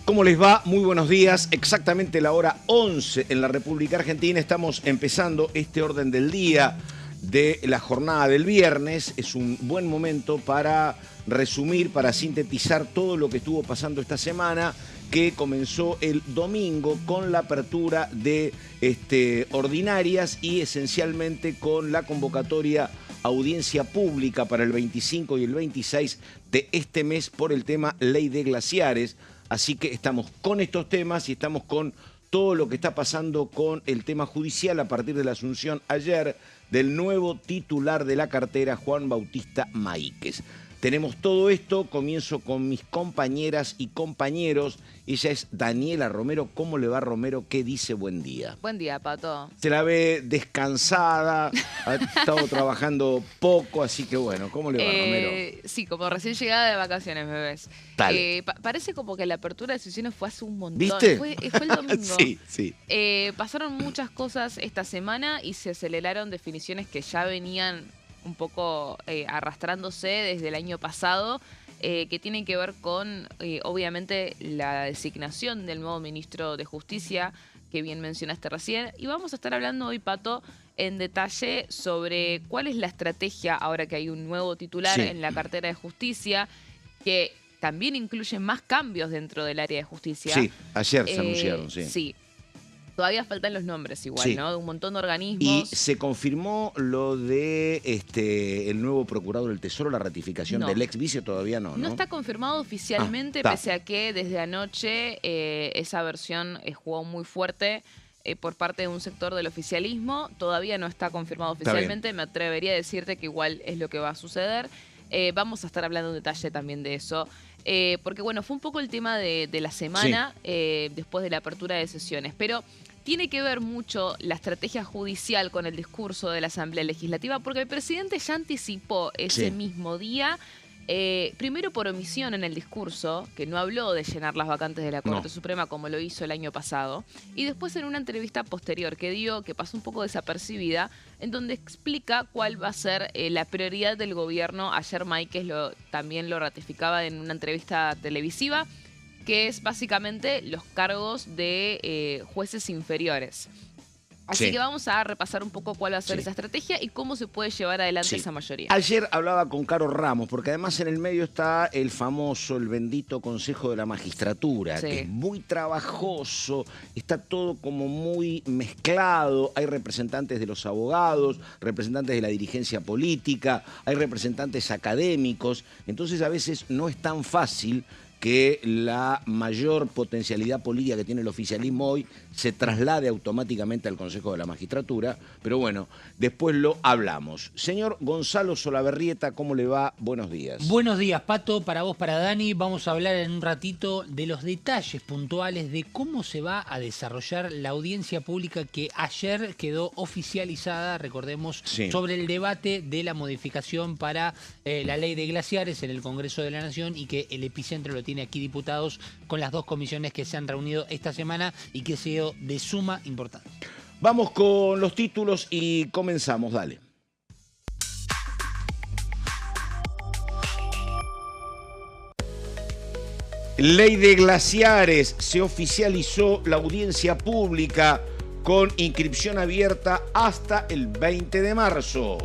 ¿Cómo les va? Muy buenos días. Exactamente la hora 11 en la República Argentina. Estamos empezando este orden del día de la jornada del viernes. Es un buen momento para resumir, para sintetizar todo lo que estuvo pasando esta semana, que comenzó el domingo con la apertura de ordinarias y esencialmente con la convocatoria audiencia pública para el 25 y el 26 de este mes por el tema Ley de Glaciares. Así que estamos con estos temas y estamos con todo lo que está pasando con el tema judicial a partir de la asunción ayer del nuevo titular de la cartera, Juan Bautista Maíquez. Tenemos todo esto, comienzo con mis compañeras y compañeros. Ella es Daniela Romero. ¿Cómo le va, Romero? ¿Qué dice? Buen día. Buen día, Pato. Se la ve descansada, ha estado trabajando poco, así que bueno, ¿cómo le va, Romero? Sí, como recién llegada de vacaciones, me ves. Parece como que la apertura de sesiones fue hace un montón. ¿Viste? Fue el domingo. Sí. Pasaron muchas cosas esta semana y se aceleraron definiciones que ya venían un poco arrastrándose desde el año pasado, que tienen que ver con, obviamente, la designación del nuevo ministro de Justicia, que bien mencionaste recién. Y vamos a estar hablando hoy, Pato, en detalle sobre cuál es la estrategia ahora que hay un nuevo titular en la cartera de Justicia, que también incluye más cambios dentro del área de justicia. Sí, ayer se anunciaron, Sí. Todavía faltan los nombres igual, sí, ¿no? De un montón de organismos. Y se confirmó lo de el nuevo procurador del Tesoro, la ratificación del ex vice, todavía no, ¿no? No está confirmado oficialmente, pese a que desde anoche esa versión jugó muy fuerte por parte de un sector del oficialismo. Todavía no está confirmado oficialmente, me atrevería a decirte que igual es lo que va a suceder. Vamos a estar hablando en detalle también de eso. Porque bueno, fue un poco el tema de la semana, después de la apertura de sesiones. Pero tiene que ver mucho la estrategia judicial con el discurso de la Asamblea Legislativa, porque el presidente ya anticipó ese mismo día, primero por omisión en el discurso, que no habló de llenar las vacantes de la Corte Suprema como lo hizo el año pasado, y después en una entrevista posterior que dio, que pasó un poco desapercibida, en donde explica cuál va a ser la prioridad del gobierno. Ayer Maíquez también lo ratificaba en una entrevista televisiva, que es básicamente los cargos de jueces inferiores. Así que vamos a repasar un poco cuál va a ser esa estrategia y cómo se puede llevar adelante esa mayoría. Ayer hablaba con Caro Ramos, porque además en el medio está el famoso, el bendito Consejo de la Magistratura, que es muy trabajoso, está todo como muy mezclado, hay representantes de los abogados, representantes de la dirigencia política, hay representantes académicos, entonces a veces no es tan fácil que la mayor potencialidad política que tiene el oficialismo hoy se traslade automáticamente al Consejo de la Magistratura, pero bueno, después lo hablamos. Señor Gonzalo Solaberrieta, ¿cómo le va? Buenos días. Buenos días, Pato, para vos, para Dani. Vamos a hablar en un ratito de los detalles puntuales de cómo se va a desarrollar la audiencia pública que ayer quedó oficializada, recordemos, sobre el debate de la modificación para la ley de glaciares en el Congreso de la Nación, y que el epicentro lo tiene aquí diputados con las dos comisiones que se han reunido esta semana y que ha sido de suma importancia. Vamos con los títulos y comenzamos, dale. Ley de glaciares, se oficializó la audiencia pública con inscripción abierta hasta el 20 de marzo.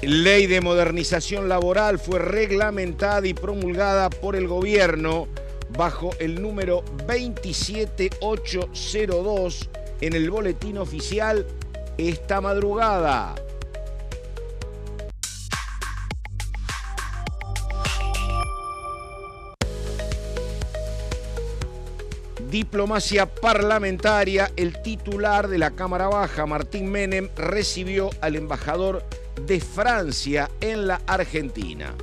Ley de modernización laboral fue reglamentada y promulgada por el gobierno bajo el número 27802 en el boletín oficial esta madrugada. Diplomacia parlamentaria, el titular de la Cámara Baja, Martín Menem, recibió al embajador de Francia en la Argentina.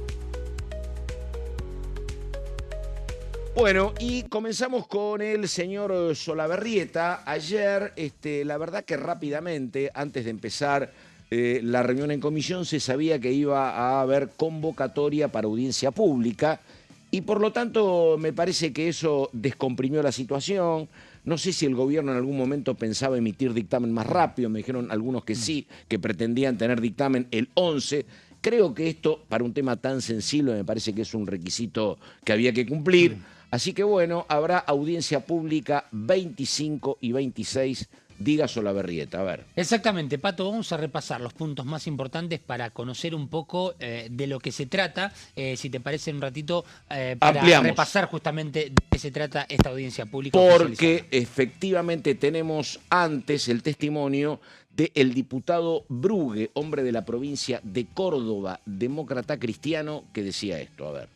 Bueno, y comenzamos con el señor Solaberrieta. Ayer, la verdad que rápidamente, antes de empezar la reunión en comisión, se sabía que iba a haber convocatoria para audiencia pública Y por lo tanto me parece que eso descomprimió la situación. No sé si el gobierno en algún momento pensaba emitir dictamen más rápido, me dijeron algunos que sí, que pretendían tener dictamen el 11. Creo que esto, para un tema tan sensible, me parece que es un requisito que había que cumplir. Así que bueno, habrá audiencia pública 25 y 26, diga Solabarrieta. A ver. Exactamente, Pato, vamos a repasar los puntos más importantes para conocer un poco de lo que se trata, si te parece un ratito, para Ampliamos. repasar justamente de qué se trata esta audiencia pública. Porque efectivamente tenemos antes el testimonio del diputado Brugue, hombre de la provincia de Córdoba, demócrata cristiano, que decía esto. A ver.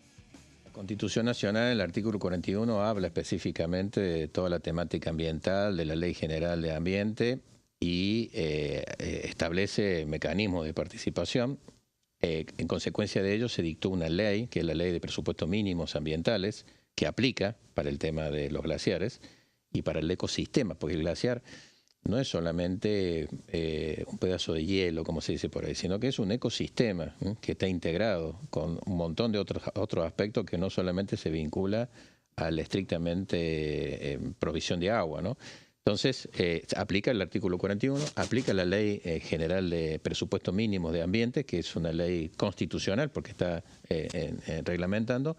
La Constitución Nacional, en el artículo 41, habla específicamente de toda la temática ambiental, de la Ley General de Ambiente y establece mecanismos de participación. En consecuencia de ello se dictó una ley, que es la Ley de Presupuestos Mínimos Ambientales, que aplica para el tema de los glaciares y para el ecosistema, porque el glaciar no es solamente un pedazo de hielo, como se dice por ahí, sino que es un ecosistema que está integrado con un montón de otros aspectos que no solamente se vincula a la estrictamente provisión de agua, ¿no? Entonces, aplica el artículo 41, aplica la Ley General de Presupuestos Mínimos de Ambiente, que es una ley constitucional porque está reglamentando,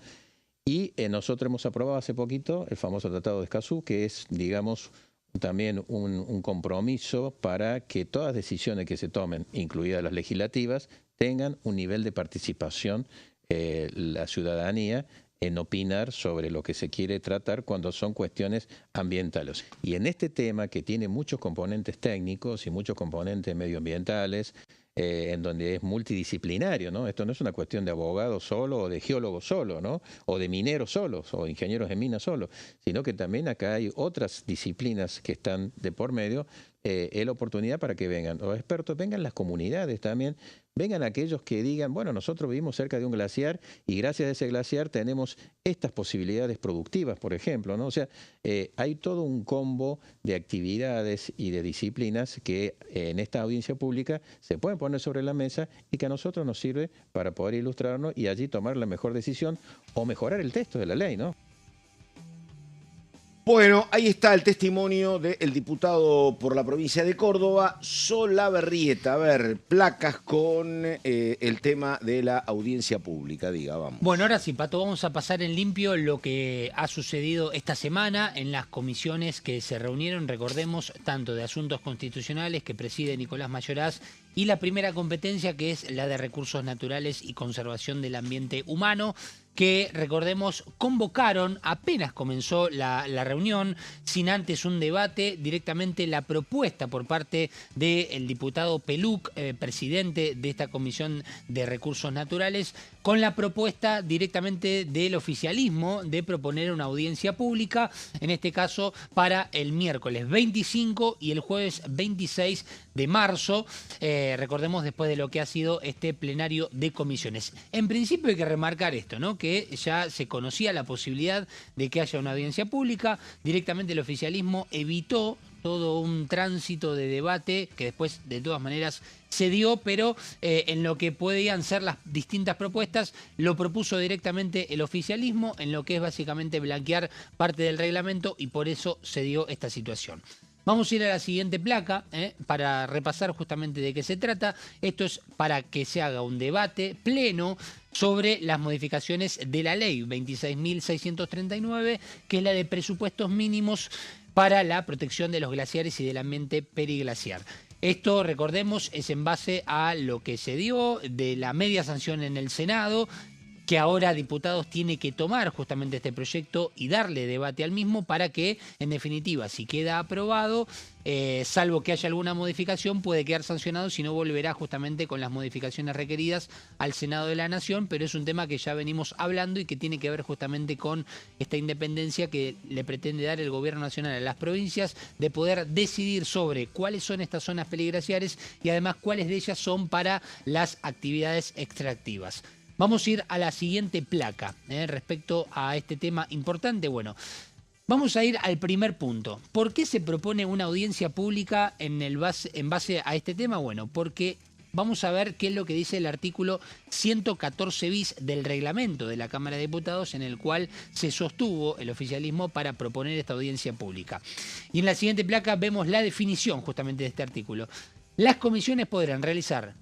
y nosotros hemos aprobado hace poquito el famoso Tratado de Escazú, que es, digamos, también un compromiso para que todas las decisiones que se tomen, incluidas las legislativas, tengan un nivel de participación la ciudadanía en opinar sobre lo que se quiere tratar cuando son cuestiones ambientales. Y en este tema, que tiene muchos componentes técnicos y muchos componentes medioambientales, en donde es multidisciplinario, ¿no? Esto no es una cuestión de abogados solo o de geólogos solo, ¿no? O de mineros solos o ingenieros de minas solo, sino que también acá hay otras disciplinas que están de por medio. Es la oportunidad para que vengan los expertos, vengan las comunidades también, vengan aquellos que digan, bueno, nosotros vivimos cerca de un glaciar y gracias a ese glaciar tenemos estas posibilidades productivas, por ejemplo, ¿no? O sea, hay todo un combo de actividades y de disciplinas que en esta audiencia pública se pueden poner sobre la mesa y que a nosotros nos sirve para poder ilustrarnos y allí tomar la mejor decisión o mejorar el texto de la ley, ¿no? Bueno, ahí está el testimonio del diputado por la provincia de Córdoba, Solabarrieta. A ver, placas con el tema de la audiencia pública, diga, vamos. Bueno, ahora sí, Pato, vamos a pasar en limpio lo que ha sucedido esta semana en las comisiones que se reunieron, recordemos, tanto de asuntos constitucionales que preside Nicolás Mayoraz y la primera competencia, que es la de recursos naturales y conservación del ambiente humano, que, recordemos, convocaron, apenas comenzó la reunión, sin antes un debate, directamente la propuesta por parte del diputado Peluc, presidente de esta Comisión de Recursos Naturales, con la propuesta directamente del oficialismo de proponer una audiencia pública, en este caso para el miércoles 25 y el jueves 26 de marzo, recordemos, después de lo que ha sido este plenario de comisiones. En principio hay que remarcar esto, ¿no? Que ya se conocía la posibilidad de que haya una audiencia pública, directamente el oficialismo evitó todo un tránsito de debate que después de todas maneras se dio, pero en lo que podían ser las distintas propuestas lo propuso directamente el oficialismo, en lo que es básicamente blanquear parte del reglamento, y por eso se dio esta situación. Vamos a ir a la siguiente placa para repasar justamente de qué se trata. Esto es para que se haga un debate pleno sobre las modificaciones de la ley 26.639, que es la de presupuestos mínimos para la protección de los glaciares y del ambiente periglaciar. Esto, recordemos, es en base a lo que se dio de la media sanción en el Senado, que ahora Diputados tiene que tomar justamente este proyecto y darle debate al mismo para que, en definitiva, si queda aprobado, salvo que haya alguna modificación, puede quedar sancionado, si no volverá justamente con las modificaciones requeridas al Senado de la Nación, pero es un tema que ya venimos hablando y que tiene que ver justamente con esta independencia que le pretende dar el Gobierno Nacional a las provincias de poder decidir sobre cuáles son estas zonas periglaciares y además cuáles de ellas son para las actividades extractivas. Vamos a ir a la siguiente placa respecto a este tema importante. Bueno, vamos a ir al primer punto. ¿Por qué se propone una audiencia pública en base a este tema? Bueno, porque vamos a ver qué es lo que dice el artículo 114 bis del reglamento de la Cámara de Diputados, en el cual se sostuvo el oficialismo para proponer esta audiencia pública. Y en la siguiente placa vemos la definición justamente de este artículo. Las comisiones podrán realizar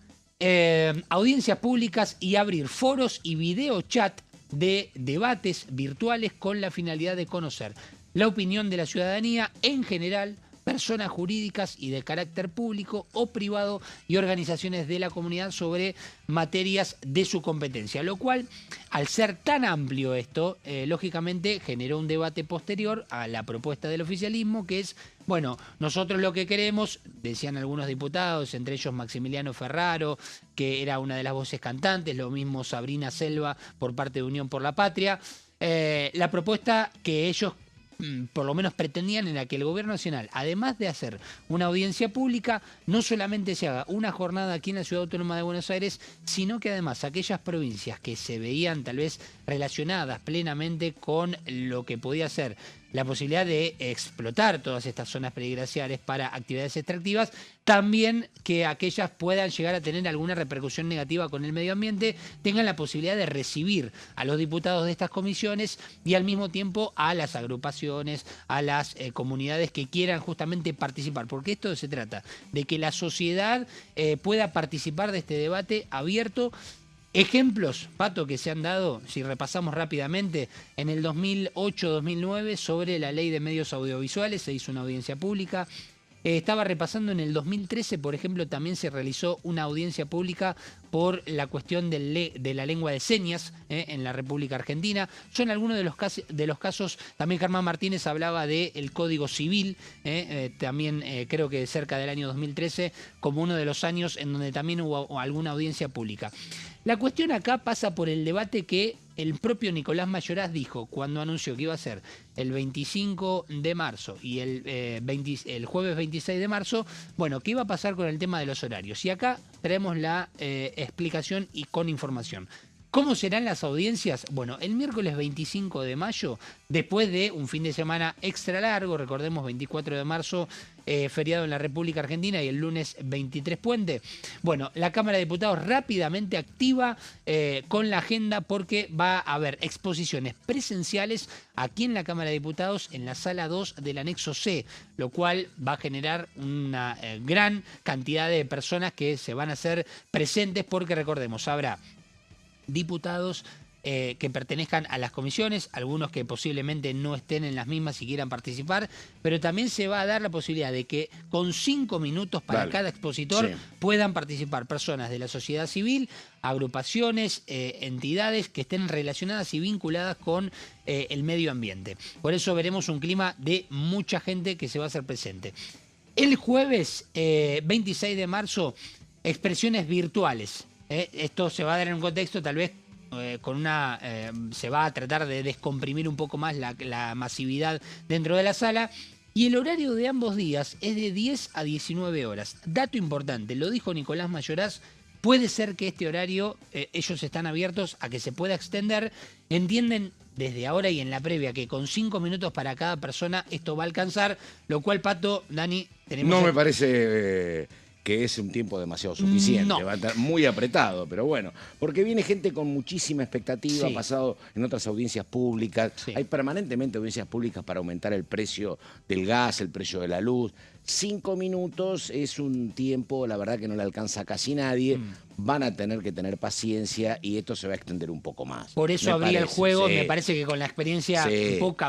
audiencias públicas y abrir foros y videochat de debates virtuales con la finalidad de conocer la opinión de la ciudadanía en general, personas jurídicas y de carácter público o privado y organizaciones de la comunidad sobre materias de su competencia, lo cual, al ser tan amplio esto, lógicamente generó un debate posterior a la propuesta del oficialismo, que es, bueno, nosotros lo que queremos, decían algunos diputados, entre ellos Maximiliano Ferraro, que era una de las voces cantantes, lo mismo Sabrina Selva por parte de Unión por la Patria, la propuesta que ellos por lo menos pretendían era que el Gobierno Nacional, además de hacer una audiencia pública, no solamente se haga una jornada aquí en la Ciudad Autónoma de Buenos Aires, sino que además aquellas provincias que se veían tal vez relacionadas plenamente con lo que podía ser la posibilidad de explotar todas estas zonas periglaciares para actividades extractivas, también que aquellas puedan llegar a tener alguna repercusión negativa con el medio ambiente, tengan la posibilidad de recibir a los diputados de estas comisiones y al mismo tiempo a las agrupaciones, a las comunidades que quieran justamente participar, porque esto se trata de que la sociedad pueda participar de este debate abierto. Ejemplos, Pato, que se han dado, si repasamos rápidamente, en el 2008-2009 sobre la ley de medios audiovisuales se hizo una audiencia pública. Estaba repasando en el 2013, por ejemplo, también se realizó una audiencia pública por la cuestión de la lengua de señas en la República Argentina. Son algunos de los casos, también Germán Martínez hablaba del Código Civil, también creo que cerca del año 2013, como uno de los años en donde también hubo alguna audiencia pública. La cuestión acá pasa por el debate que el propio Nicolás Mayoraz dijo cuando anunció que iba a ser el 25 de marzo y el jueves 26 de marzo, bueno, ¿qué iba a pasar con el tema de los horarios? Y acá traemos la explicación y con información. ¿Cómo serán las audiencias? Bueno, el miércoles 25 de mayo, después de un fin de semana extra largo, recordemos 24 de marzo, feriado en la República Argentina y el lunes 23 puente. Bueno, la Cámara de Diputados rápidamente activa con la agenda porque va a haber exposiciones presenciales aquí en la Cámara de Diputados en la sala 2 del anexo C, lo cual va a generar una gran cantidad de personas que se van a hacer presentes porque, recordemos, habrá diputados que pertenezcan a las comisiones, algunos que posiblemente no estén en las mismas y quieran participar, pero también se va a dar la posibilidad de que con 5 minutos para cada expositor puedan participar personas de la sociedad civil, agrupaciones, entidades que estén relacionadas y vinculadas con el medio ambiente. Por eso veremos un clima de mucha gente que se va a hacer presente. El jueves 26 de marzo, expresiones virtuales. Esto se va a dar en un contexto tal vez se va a tratar de descomprimir un poco más la masividad dentro de la sala. Y el horario de ambos días es de 10 a 19 horas. Dato importante, lo dijo Nicolás Mayoraz, puede ser que este horario ellos están abiertos a que se pueda extender. Entienden desde ahora y en la previa que con 5 minutos para cada persona esto va a alcanzar, lo cual, Pato, Dani, tenemos... No me parece... que es un tiempo demasiado suficiente, no. Va a estar muy apretado, pero bueno, porque viene gente con muchísima expectativa, ha pasado en otras audiencias públicas, hay permanentemente audiencias públicas para aumentar el precio del gas, el precio de la luz. 5 minutos es un tiempo, la verdad que no le alcanza a casi nadie, van a tener que tener paciencia y esto se va a extender un poco más. Por eso habría el juego, me parece que con la experiencia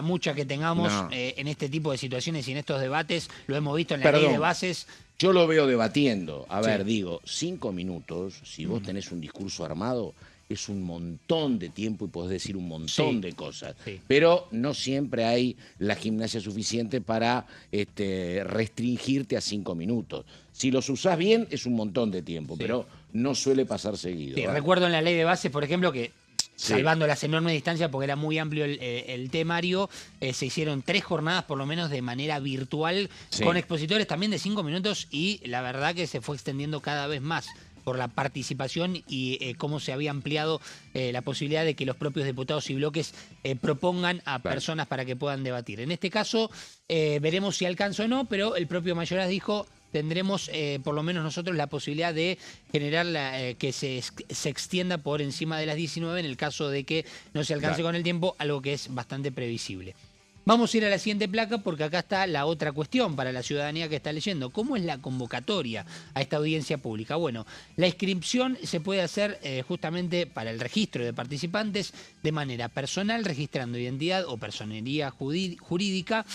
mucha que tengamos en este tipo de situaciones y en estos debates, lo hemos visto en la ley de bases. Yo lo veo debatiendo. A ver, digo, 5 minutos, si vos tenés un discurso armado, es un montón de tiempo y podés decir un montón de cosas. Pero no siempre hay la gimnasia suficiente para restringirte a 5 minutos. Si los usás bien, es un montón de tiempo, pero no suele pasar seguido. Recuerdo en la ley de bases, por ejemplo, que salvando las enormes distancias, porque era muy amplio el temario, se hicieron 3 jornadas por lo menos de manera virtual, con expositores también de 5 minutos, y la verdad que se fue extendiendo cada vez más por la participación y cómo se había ampliado la posibilidad de que los propios diputados y bloques propongan a personas para que puedan debatir. En este caso veremos si alcanza o no, pero el propio Mayoraz dijo tendremos, por lo menos nosotros, la posibilidad de generar que se extienda por encima de las 19 en el caso de que no se alcance con el tiempo, algo que es bastante previsible. Vamos a ir a la siguiente placa porque acá está la otra cuestión para la ciudadanía que está leyendo. ¿Cómo es la convocatoria a esta audiencia pública? Bueno, la inscripción se puede hacer justamente para el registro de participantes de manera personal, registrando identidad o personería jurídica,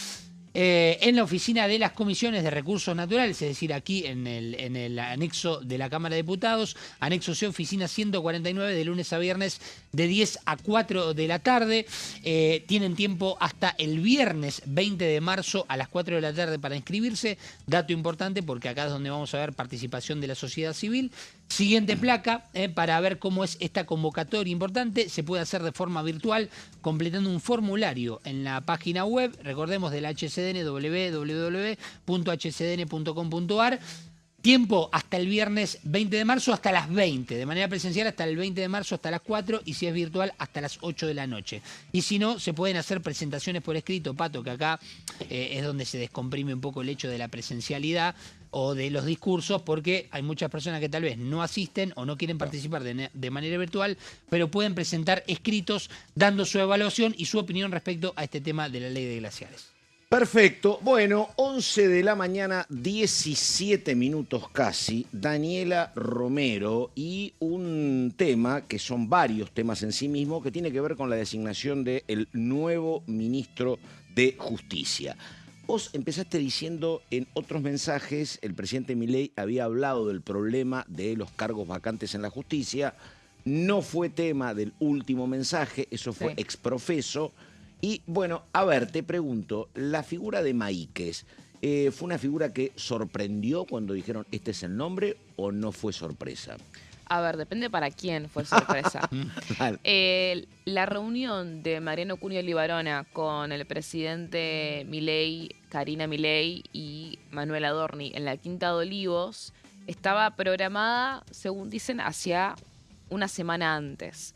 en la oficina de las comisiones de recursos naturales, es decir, aquí en el anexo de la Cámara de Diputados, anexo C, oficina 149, de lunes a viernes de 10 a 4 de la tarde. Tienen tiempo hasta el viernes 20 de marzo a las 4 de la tarde para inscribirse. Dato importante porque acá es donde vamos a ver participación de la sociedad civil. Siguiente placa, para ver cómo es esta convocatoria importante, se puede hacer de forma virtual completando un formulario en la página web, recordemos, del HCDN, www.hcdn.com.ar. Tiempo hasta el viernes 20 de marzo hasta las 20, de manera presencial hasta el 20 de marzo hasta las 4 y si es virtual hasta las 8 de la noche. Y si no, se pueden hacer presentaciones por escrito, Pato, que acá es donde se descomprime un poco el hecho de la presencialidad o de los discursos, porque hay muchas personas que tal vez no asisten o no quieren participar de manera virtual, pero pueden presentar escritos dando su evaluación y su opinión respecto a este tema de la ley de glaciares. Perfecto. Bueno, 11 de la mañana, 17 minutos casi. Daniela Romero y un tema, que son varios temas en sí mismo, que tiene que ver con la designación del nuevo ministro de Justicia. Vos empezaste diciendo en otros mensajes, el presidente Milei había hablado del problema de los cargos vacantes en la justicia. No fue tema del último mensaje, eso fue exprofeso. Y bueno, a ver, te pregunto, la figura de Máiquez, ¿fue una figura que sorprendió cuando dijeron este es el nombre o no fue sorpresa? A ver, depende para quién fue sorpresa. La reunión de Mariano Cunio Libarona con el presidente Milei, Karina Milei y Manuel Adorni en la Quinta de Olivos estaba programada, según dicen, hacia una semana antes.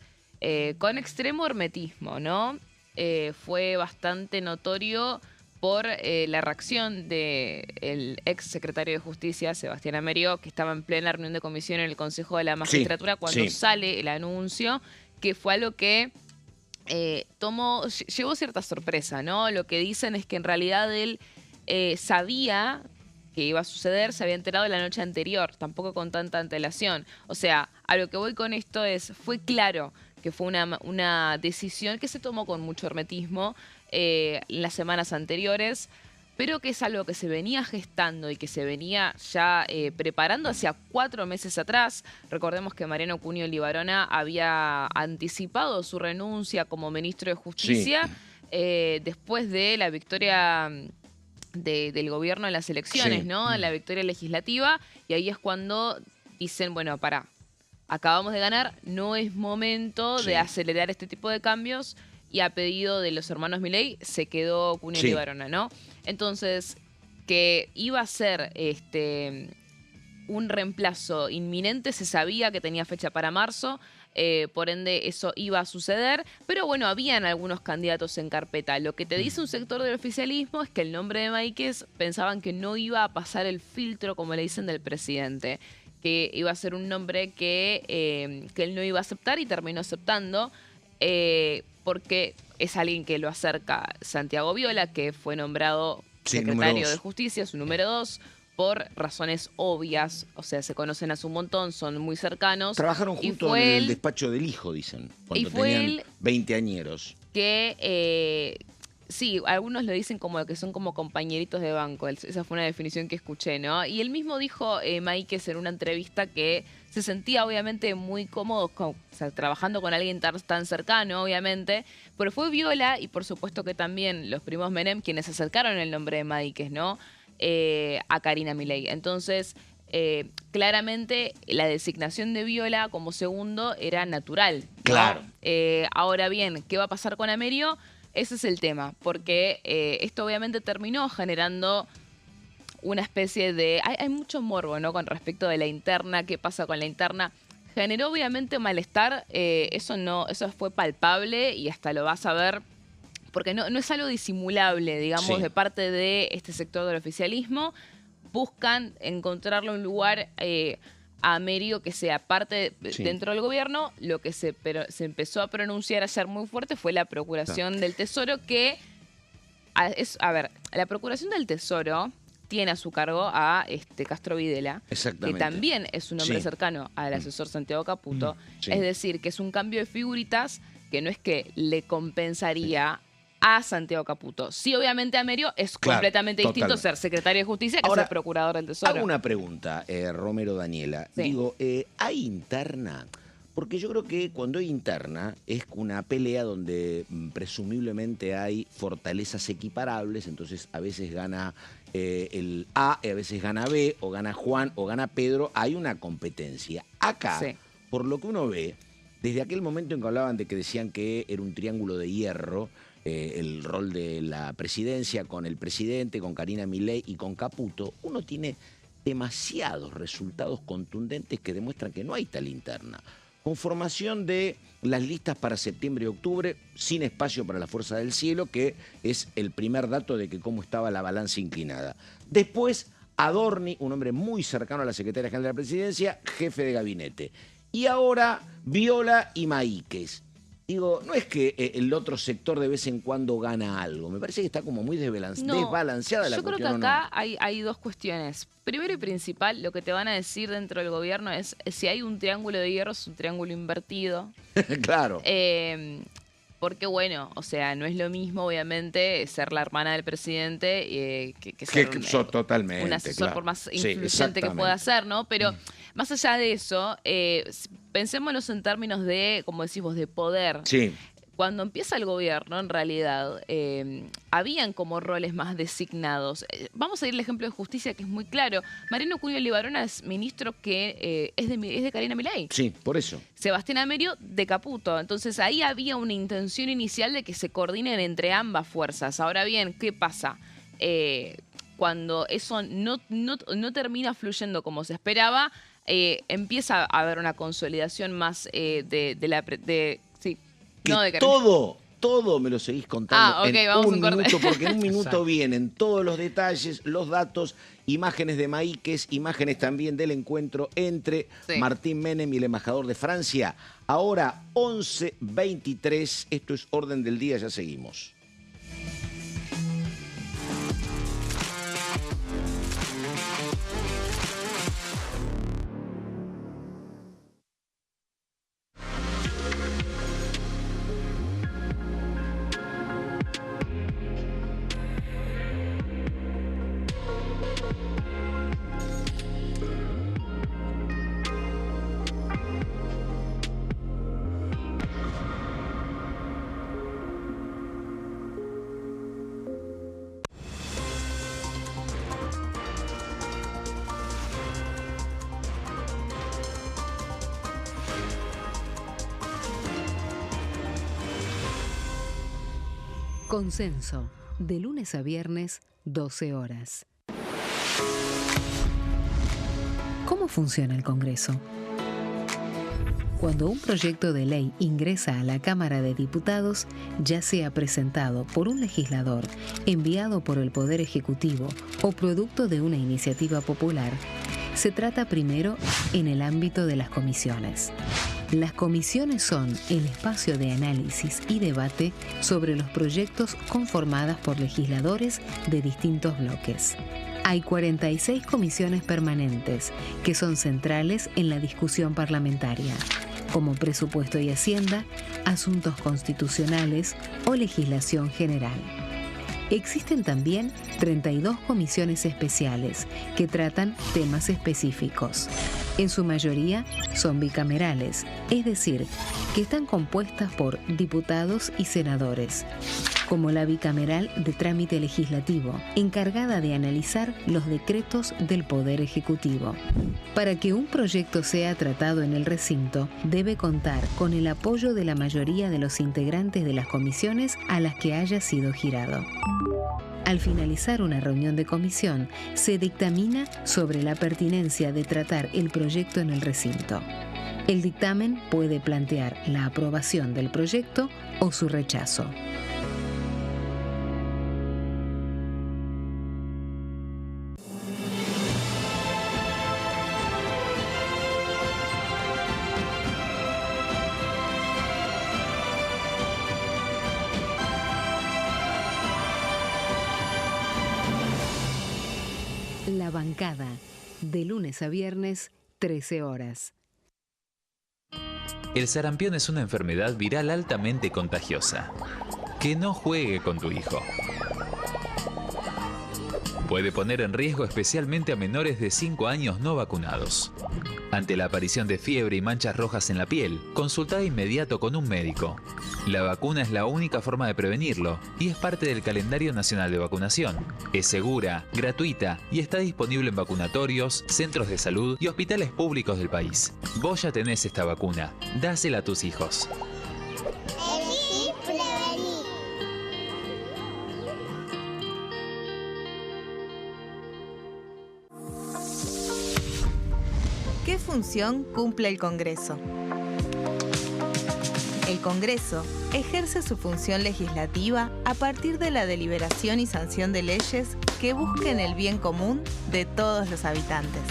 Con extremo hermetismo, ¿no? Fue bastante notorio por la reacción del ex secretario de Justicia, Sebastián Amerio, que estaba en plena reunión de comisión en el Consejo de la Magistratura cuando sale el anuncio, que fue algo que llevó cierta sorpresa, ¿no? Lo que dicen es que en realidad él sabía que iba a suceder, se había enterado la noche anterior, tampoco con tanta antelación. O sea, a lo que voy con esto es, fue claro que fue una decisión que se tomó con mucho hermetismo en las semanas anteriores, pero que es algo que se venía gestando y que se venía ya preparando hacia 4 meses atrás. Recordemos que Mariano Cunio Libarona había anticipado su renuncia como ministro de Justicia después de la victoria del gobierno en las elecciones, ¿no? En la victoria legislativa, y ahí es cuando dicen, bueno, pará, acabamos de ganar, no es momento de acelerar este tipo de cambios, y a pedido de los hermanos Milei se quedó Cunio Libarona, ¿no? Entonces, que iba a ser un reemplazo inminente, se sabía que tenía fecha para marzo, por ende eso iba a suceder, pero bueno, habían algunos candidatos en carpeta. Lo que te dice un sector del oficialismo es que el nombre de Máiquez pensaban que no iba a pasar el filtro, como le dicen, del presidente, que iba a ser un nombre que él no iba a aceptar y terminó aceptando, porque es alguien que lo acerca Santiago Viola, que fue nombrado secretario de Justicia, su número 2, por razones obvias, o sea, se conocen hace un montón, son muy cercanos. Trabajaron juntos en el despacho del hijo, dicen, cuando tenían 20 añeros. Que sí, algunos lo dicen como que son como compañeritos de banco. Esa fue una definición que escuché, ¿no? Y él mismo dijo, Máiquez, en una entrevista, que se sentía obviamente muy cómodo trabajando con alguien tan cercano, obviamente. Pero fue Viola y por supuesto que también los primos Menem quienes acercaron el nombre de Máiquez, ¿no? A Karina Milei. Entonces, claramente la designación de Viola como segundo era natural, ¿no? Claro. Ahora bien, ¿qué va a pasar con Amerio? Ese es el tema, porque esto obviamente terminó generando una especie de... Hay mucho morbo, ¿no? Con respecto de la interna, qué pasa con la interna. Generó obviamente malestar, eso fue palpable y hasta lo vas a ver, porque no es algo disimulable, digamos, de parte de este sector del oficialismo. buscan encontrarle un lugar a Amerio que sea parte dentro del gobierno. Lo que se empezó a pronunciar ayer muy fuerte fue la Procuración del Tesoro, que la Procuración del Tesoro tiene a su cargo a Castro Videla, que también es un hombre cercano al asesor Santiago Caputo. Es decir, que es un cambio de figuritas que no es que le compensaría a Santiago Caputo. Sí, obviamente Amerio es completamente distinto ser secretario de Justicia que ser procurador del Tesoro. Hago una pregunta, Romero Daniela. Digo, ¿hay interna? Porque yo creo que cuando hay interna es una pelea donde presumiblemente hay fortalezas equiparables, entonces a veces gana el A, a veces gana B, o gana Juan, o gana Pedro, hay una competencia. Acá, por lo que uno ve, desde aquel momento en que hablaban de que decían que era un triángulo de hierro, el rol de la presidencia con el presidente, con Karina Milei y con Caputo, uno tiene demasiados resultados contundentes que demuestran que no hay tal interna. Conformación de las listas para septiembre y octubre, sin espacio para la Fuerza del Cielo, que es el primer dato de que cómo estaba la balanza inclinada. Después, Adorni, un hombre muy cercano a la Secretaria General de la Presidencia, jefe de gabinete. Y ahora, Viola y Maíquez. Digo, no es que el otro sector de vez en cuando gana algo. Me parece que está como muy desbalanceada la cuestión. Yo creo que acá hay dos cuestiones. Primero y principal, lo que te van a decir dentro del gobierno es si hay un triángulo de hierro, es un triángulo invertido. Claro. Porque bueno, o sea, no es lo mismo, obviamente, ser la hermana del presidente que ser totalmente, un asesor por más influyente que pueda ser, ¿no? Pero más allá de eso, pensémonos en términos de, como decís vos, de poder. Sí. Cuando empieza el gobierno, en realidad, habían como roles más designados. Vamos a ir al ejemplo de Justicia, que es muy claro. Mariano Cunio Libarona es ministro que es de Karina Milei. Sí, por eso. Sebastián Amerio de Caputo. Entonces ahí había una intención inicial de que se coordinen entre ambas fuerzas. Ahora bien, ¿qué pasa? Cuando eso no termina fluyendo como se esperaba, empieza a haber una consolidación más todo me lo seguís contando vamos un minuto, porque en un minuto vienen todos los detalles, los datos, imágenes de Maíquez, imágenes también del encuentro entre Martín Menem y el embajador de Francia. Ahora 11:23, esto es Orden del Día, ya seguimos. Consenso, de lunes a viernes, 12 horas. ¿Cómo funciona el Congreso? Cuando un proyecto de ley ingresa a la Cámara de Diputados, ya sea presentado por un legislador, enviado por el Poder Ejecutivo o producto de una iniciativa popular, se trata primero en el ámbito de las comisiones. Las comisiones son el espacio de análisis y debate sobre los proyectos conformadas por legisladores de distintos bloques. Hay 46 comisiones permanentes que son centrales en la discusión parlamentaria, como Presupuesto y Hacienda, Asuntos Constitucionales o Legislación General. Existen también 32 comisiones especiales que tratan temas específicos. En su mayoría son bicamerales, es decir, que están compuestas por diputados y senadores, como la bicameral de trámite legislativo, encargada de analizar los decretos del Poder Ejecutivo. Para que un proyecto sea tratado en el recinto, debe contar con el apoyo de la mayoría de los integrantes de las comisiones a las que haya sido girado. Al finalizar una reunión de comisión, se dictamina sobre la pertinencia de tratar el proyecto en el recinto. El dictamen puede plantear la aprobación del proyecto o su rechazo. La Bancada, de lunes a viernes, 13 horas. El sarampión es una enfermedad viral altamente contagiosa. Que no juegue con tu hijo. Puede poner en riesgo especialmente a menores de 5 años no vacunados. Ante la aparición de fiebre y manchas rojas en la piel, consulta de inmediato con un médico. La vacuna es la única forma de prevenirlo y es parte del calendario nacional de vacunación. Es segura, gratuita y está disponible en vacunatorios, centros de salud y hospitales públicos del país. Vos ya tenés esta vacuna. Dásela a tus hijos. ¿Qué función cumple el Congreso? El Congreso ejerce su función legislativa a partir de la deliberación y sanción de leyes que busquen el bien común de todos los habitantes.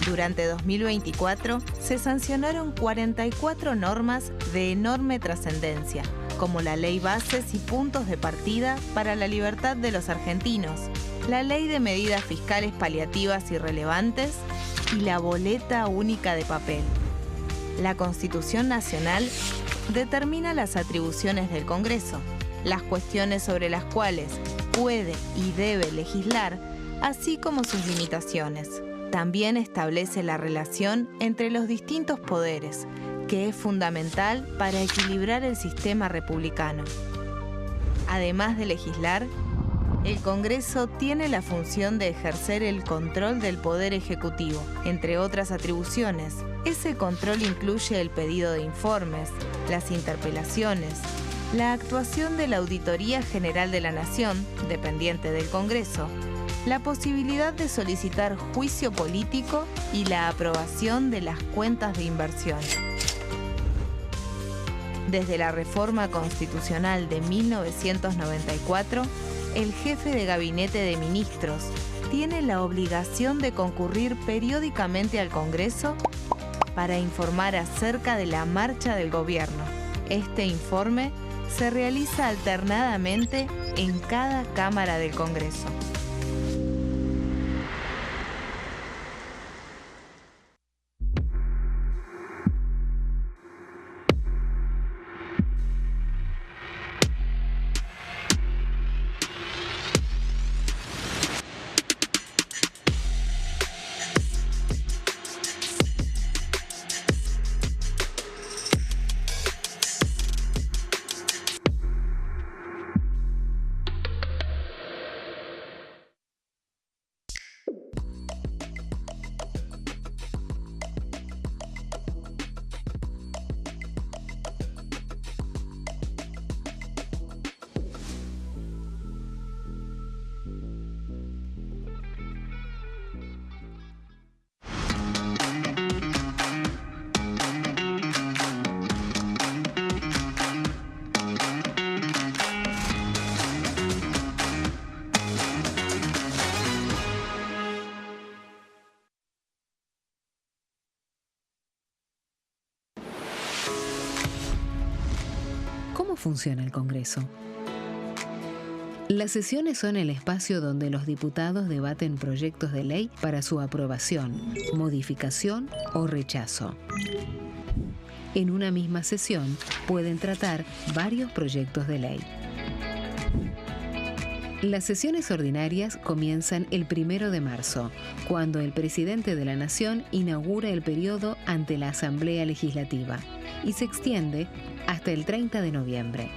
Durante 2024 se sancionaron 44 normas de enorme trascendencia, como la Ley Bases y Puntos de Partida para la Libertad de los Argentinos, la Ley de Medidas Fiscales Paliativas y Relevantes y la Boleta Única de Papel. La Constitución Nacional determina las atribuciones del Congreso, las cuestiones sobre las cuales puede y debe legislar, así como sus limitaciones. También establece la relación entre los distintos poderes, que es fundamental para equilibrar el sistema republicano. Además de legislar, el Congreso tiene la función de ejercer el control del Poder Ejecutivo. Entre otras atribuciones, ese control incluye el pedido de informes, las interpelaciones, la actuación de la Auditoría General de la Nación, dependiente del Congreso, la posibilidad de solicitar juicio político y la aprobación de las cuentas de inversión. Desde la reforma constitucional de 1994, el jefe de gabinete de ministros tiene la obligación de concurrir periódicamente al Congreso para informar acerca de la marcha del gobierno. Este informe se realiza alternadamente en cada Cámara del Congreso. ¿Cómo funciona el Congreso? Las sesiones son el espacio donde los diputados debaten proyectos de ley para su aprobación, modificación o rechazo. En una misma sesión pueden tratar varios proyectos de ley. Las sesiones ordinarias comienzan el 1 de marzo, cuando el presidente de la Nación inaugura el periodo ante la Asamblea Legislativa y se extiende hasta el 30 de noviembre.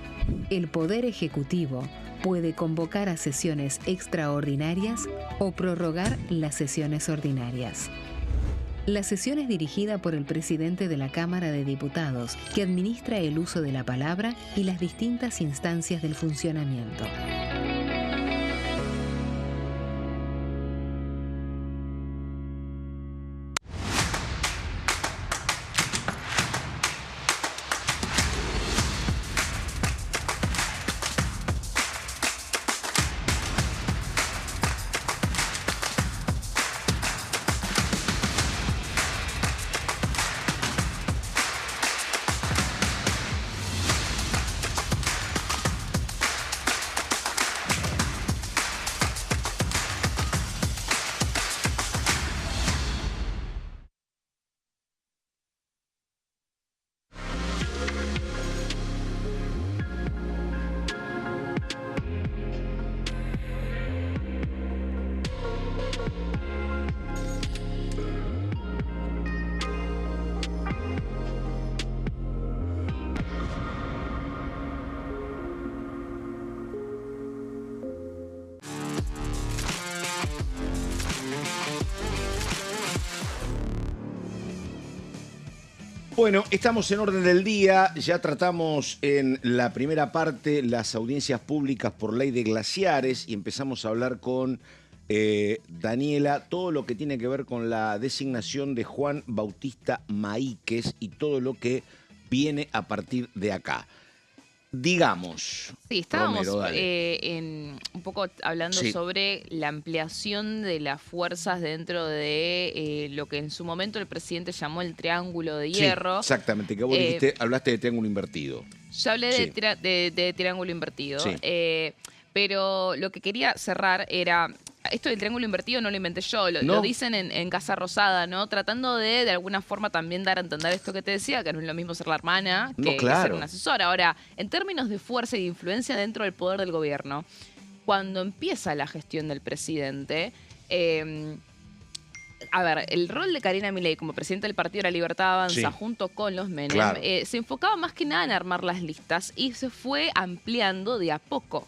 El Poder Ejecutivo puede convocar a sesiones extraordinarias o prorrogar las sesiones ordinarias. La sesión es dirigida por el presidente de la Cámara de Diputados, que administra el uso de la palabra y las distintas instancias del funcionamiento. Bueno, estamos en orden del día, ya tratamos en la primera parte las audiencias públicas por ley de glaciares y empezamos a hablar con Daniela, todo lo que tiene que ver con la designación de Juan Bautista Maíquez y todo lo que viene a partir de acá. Digamos. Sí, estábamos Romero, un poco hablando Sí. sobre la ampliación de las fuerzas dentro de lo que en su momento el presidente llamó el Triángulo de Sí, Hierro. exactamente, que vos dijiste, hablaste de triángulo invertido. Yo hablé Sí. de Triángulo Invertido, Sí. pero lo que quería cerrar era... Esto del triángulo invertido no lo inventé yo, No. lo dicen en Casa Rosada, ¿no? Tratando de alguna forma también dar a entender esto que te decía, que no es lo mismo ser la hermana No, que claro. ser una asesora. Ahora, en términos de fuerza y de influencia dentro del poder del gobierno, cuando empieza la gestión del presidente, a ver, el rol de Karina Milei como presidenta del Partido de la Libertad Avanza Sí. junto con los Menem Claro. se enfocaba más que nada en armar las listas y se fue ampliando de a poco.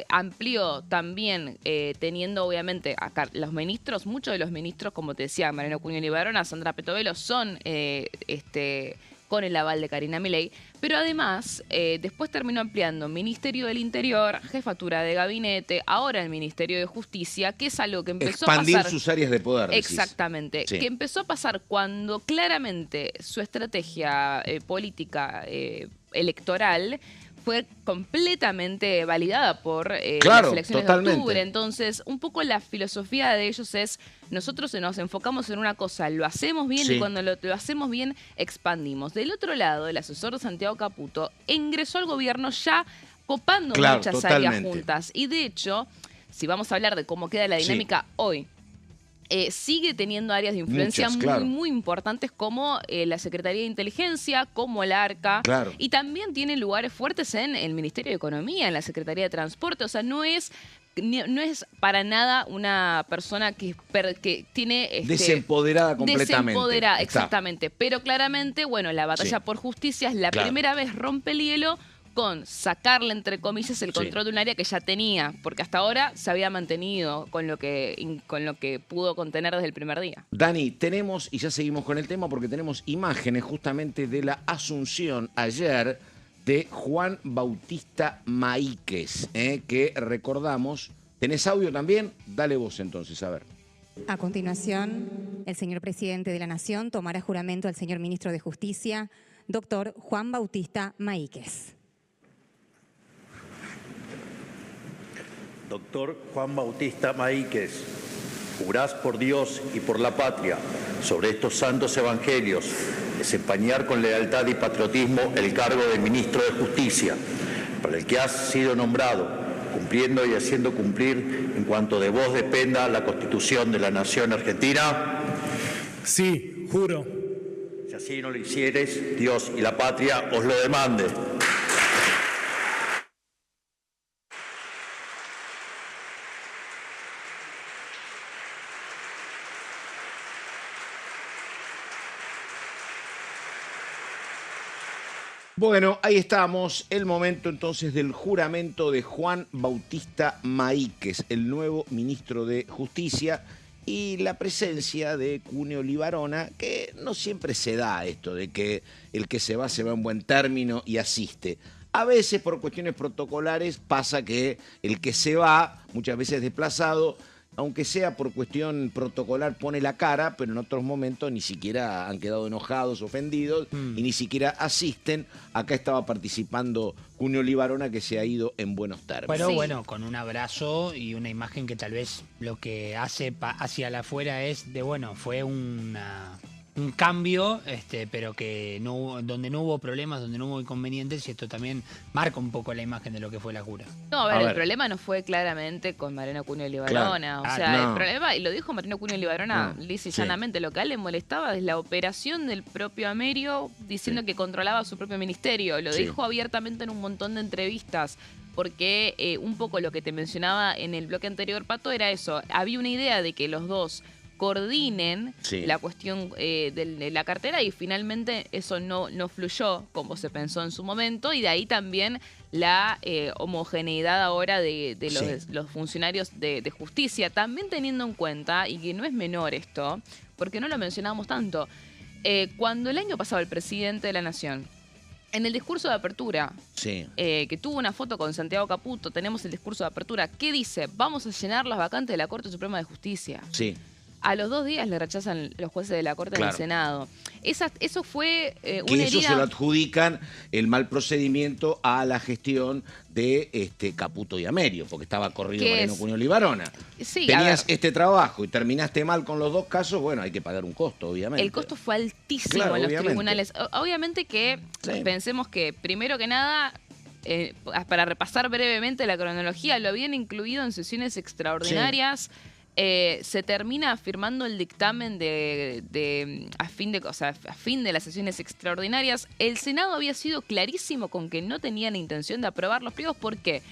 Amplió también teniendo obviamente acá los ministros, muchos de los ministros, como te decía, Mariano Cunha Libarona, Sandra Petovelo, son con el aval de Karina Milei, pero además después terminó ampliando Ministerio del Interior, Jefatura de Gabinete, ahora el Ministerio de Justicia, que es algo que empezó Expandir a pasar... sus áreas de poder. decís. Exactamente, Sí. que empezó a pasar cuando claramente su estrategia política electoral fue completamente validada por Claro, las elecciones totalmente. de octubre. Entonces, un poco la filosofía de ellos es, nosotros nos enfocamos en una cosa, lo hacemos bien Sí. y cuando lo hacemos bien, expandimos. Del otro lado, el asesor de Santiago Caputo ingresó al gobierno ya copando Claro, muchas áreas totalmente. juntas. Y de hecho, si vamos a hablar de cómo queda la Sí. dinámica hoy, sigue teniendo áreas de influencia Muchas, claro. muy importantes como la Secretaría de Inteligencia, como el ARCA. Claro. Y también tiene lugares fuertes en el Ministerio de Economía, en la Secretaría de Transporte. O sea, no es para nada una persona que tiene... Desempoderada completamente. Desempoderada, Está. exactamente. Pero claramente, bueno, la batalla Sí. por justicia es la Claro. primera vez rompe el hielo con sacarle, entre comillas, el Sí. control de un área que ya tenía, porque hasta ahora se había mantenido con lo que pudo contener desde el primer día. Dani, tenemos, y ya seguimos con el tema, porque tenemos imágenes justamente de la asunción ayer de Juan Bautista Maíquez, que recordamos. ¿Tenés audio también? Dale vos entonces, a ver. A continuación, el señor presidente de la Nación tomará juramento al señor ministro de Justicia, doctor Juan Bautista Maíquez. Doctor Juan Bautista Maíquez, jurás por Dios y por la patria sobre estos santos evangelios desempeñar con lealtad y patriotismo el cargo de ministro de Justicia, para el que has sido nombrado, cumpliendo y haciendo cumplir en cuanto de vos dependa la Constitución de la Nación Argentina. Sí, juro. Si así no lo hicieres, Dios y la patria os lo demande. Bueno, ahí estamos, el momento entonces del juramento de Juan Bautista Maíquez, el nuevo ministro de Justicia, y la presencia de Cuneo Libarona, que no siempre se da esto de que el que se va en buen término y asiste. A veces por cuestiones protocolares pasa que el que se va, muchas veces desplazado, aunque sea por cuestión protocolar, pone la cara, pero en otros momentos ni siquiera han quedado enojados, ofendidos, y ni siquiera asisten. Acá estaba participando Cuneo Libarona, que se ha ido en buenos términos. Pero Sí. bueno, con un abrazo y una imagen que tal vez lo que hace hacia la afuera es de, bueno, fue un cambio, pero que no hubo, donde no hubo problemas, donde no hubo inconvenientes, y esto también marca un poco la imagen de lo que fue la jura. No, a ver, A el ver. problema no fue claramente con Mariano Cuneo Libarona. Claro. O Ah, sea, no. el problema, y lo dijo Mariano Cuneo Libarona, lisa y Sí. llanamente, lo que a él le molestaba es la operación del propio Amerio diciendo Sí. que controlaba su propio ministerio. Lo Sí. dijo abiertamente en un montón de entrevistas. Porque un poco lo que te mencionaba en el bloque anterior, Pato, era eso. Había una idea de que los dos coordinen Sí. la cuestión de la cartera y finalmente eso no fluyó como se pensó en su momento y de ahí también la homogeneidad ahora de Sí. los funcionarios de justicia, también teniendo en cuenta, y que no es menor esto, porque no lo mencionamos tanto, Cuando el año pasado el presidente de la Nación, en el discurso de apertura, Sí. que tuvo una foto con Santiago Caputo, tenemos el discurso de apertura, ¿qué dice? Vamos a llenar las vacantes de la Corte Suprema de Justicia. Sí. A los 2 días le rechazan los jueces de la Corte Claro. del Senado. Eso fue Que una eso herida... se lo adjudican el mal procedimiento a la gestión de Caputo y Amerio, porque estaba corrido ¿Qué Mariano es? Cuneo Libarona. Sí, a Tenías ver. este trabajo y terminaste mal con los dos casos, bueno, hay que pagar un costo, obviamente. El costo fue altísimo Claro, en los obviamente. tribunales. Obviamente que Sí. pensemos que, primero que nada, para repasar brevemente la cronología, lo habían incluido en sesiones extraordinarias. Se termina firmando el dictamen a fin de las sesiones extraordinarias. El Senado había sido clarísimo con que no tenían intención de aprobar los pliegos. ¿Por qué?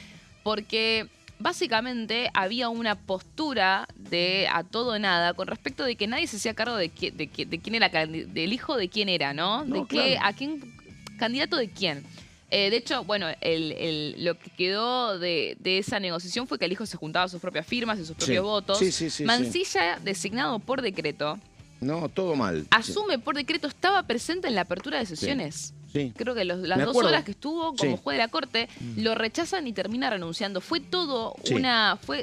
Porque básicamente había una postura de a todo o nada con respecto de que nadie se hacía cargo de quién era, del hijo de quién era, ¿no? No, De qué, a quién, candidato de quién. De hecho, bueno, lo que quedó de esa negociación fue que el hijo se juntaba sus propias firmas y sus propios votos. Sí. Mansilla, designado por decreto, No, todo mal. asume por decreto, estaba presente en la apertura de sesiones. Sí. Creo que las Me 2 acuerdo. horas que estuvo como Sí. juez de la Corte, lo rechazan y termina renunciando. Fue todo Sí.